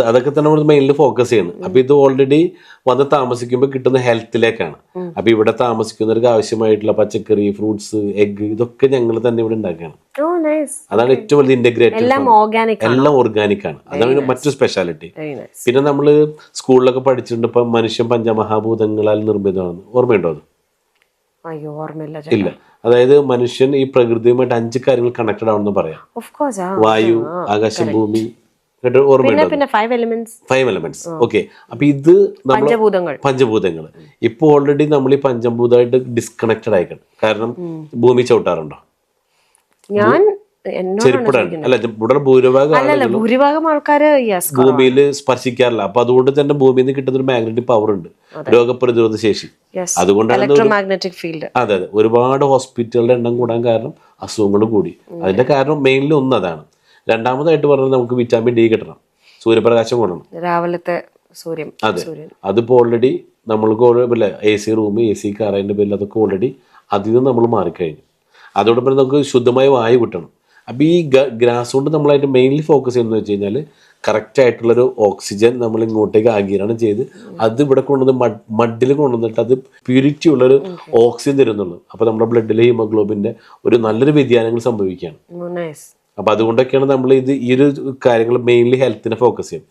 അതൊക്കെ തന്നെ നമ്മൾ മെയിൻലി ഫോക്കസ് ചെയ്യുന്നത്. അപ്പൊ ഇത് ഓൾറെഡി വന്ന് താമസിക്കുമ്പോൾ കിട്ടുന്ന ഹെൽത്തിലേക്കാണ്. അപ്പൊ ഇവിടെ താമസിക്കുന്നവർക്ക് ആവശ്യമായിട്ടുള്ള പച്ചക്കറി, ഫ്രൂട്ട്സ്, എഗ് ഇതൊക്കെ ഞങ്ങൾ തന്നെ ഇവിടെ ഉണ്ടാക്കുകയാണ്. അതാണ് ഏറ്റവും വലിയ ഇന്റഗ്രേറ്റഡ്, എല്ലാം ഓർഗാനിക് ആണ്. അതാണ് മറ്റൊരു സ്പെഷ്യാലിറ്റി. പിന്നെ നമ്മള് സ്കൂളിലൊക്കെ പഠിച്ചിട്ടുണ്ട്, ഇപ്പൊ മനുഷ്യൻ പഞ്ചമഹാഭൂതങ്ങളാൽ നിർമ്മിതമാണ്. ഓർമ്മയുണ്ടോ അത്? ഇല്ല. അതായത് മനുഷ്യൻ ഈ പ്രകൃതിയുമായിട്ട് 5 കാര്യങ്ങൾ കണക്റ്റഡ് ആണെന്ന് പറയാം. വായു, ആകാശം, ഭൂമി. Five elements. ഓക്കെ. അപ്പൊ ഇത് പഞ്ചഭൂതങ്ങൾ. ഇപ്പൊ ഓൾറെഡി നമ്മൾ ഈ പഞ്ചഭൂതമായിട്ട് ഡിസ്കണക്റ്റഡ് ആയിക്കണം. കാരണം ഭൂമി ചവിട്ടാറുണ്ടോ? ചെരുപ്പിടാണ്. അല്ല, ഇവിടെ ഭൂരിഭാഗം ആൾക്കാര് ഭൂമിയിൽ സ്പർശിക്കാറില്ല. അപ്പൊ അതുകൊണ്ട് തന്നെ ഭൂമിയിൽ നിന്ന് കിട്ടുന്ന ഒരു മാഗ്നറ്റിക് പവർ ഉണ്ട്, രോഗപ്രതിരോധ ശേഷി. അതുകൊണ്ടാണ് അതെ ഒരുപാട് ഹോസ്പിറ്റലുകളുടെ എണ്ണം കൂടാൻ കാരണം അസുഖങ്ങൾ കൂടി. അതിന്റെ കാരണം മെയിൻലി ഒന്ന് അതാണ്. രണ്ടാമതായിട്ട് പറഞ്ഞാൽ നമുക്ക് വിറ്റാമിൻ ഡി കിട്ടണം, സൂര്യപ്രകാശം കൊള്ളണം, രാവിലത്തെ സൂര്യൻ. അതെ, അതിപ്പോ ഓൾറെഡി നമ്മൾക്ക് AC റൂം, AC കാർ, അതിന്റെ പേരിൽ അതൊക്കെ ഓൾറെഡി അതിൽ നിന്ന് നമ്മൾ മാറിക്കഴിഞ്ഞു. അതോടൊപ്പം നമുക്ക് ശുദ്ധമായ വായു കിട്ടണം. അപ്പൊ ഈ ഗ്രാസ് കൊണ്ട് നമ്മളായിട്ട് മെയിൻലി ഫോക്കസ് ചെയ്യുന്നത് വെച്ച് കഴിഞ്ഞാൽ കറക്റ്റ് ആയിട്ടുള്ളൊരു ഓക്സിജൻ നമ്മൾ ഇങ്ങോട്ടേക്ക് ആഗിരണം ചെയ്ത് അത് ഇവിടെ കൊണ്ടുവന്ന് മഡിൽ കൊണ്ടുവന്നിട്ട് അത് പ്യൂരിറ്റി ഉള്ളൊരു ഓക്സിജൻ തരുന്നുള്ളൂ. അപ്പൊ നമ്മുടെ ബ്ലഡിലെ ഹീമോഗ്ലോബിന്റെ ഒരു നല്ലൊരു വ്യതിയാനങ്ങൾ സംഭവിക്കുകയാണ്. അപ്പൊ അതുകൊണ്ടൊക്കെയാണ് നമ്മൾ ഈ ഒരു കാര്യങ്ങൾ മെയിൻലി ഹെൽത്തിനെ ഫോക്കസ് ചെയ്യും.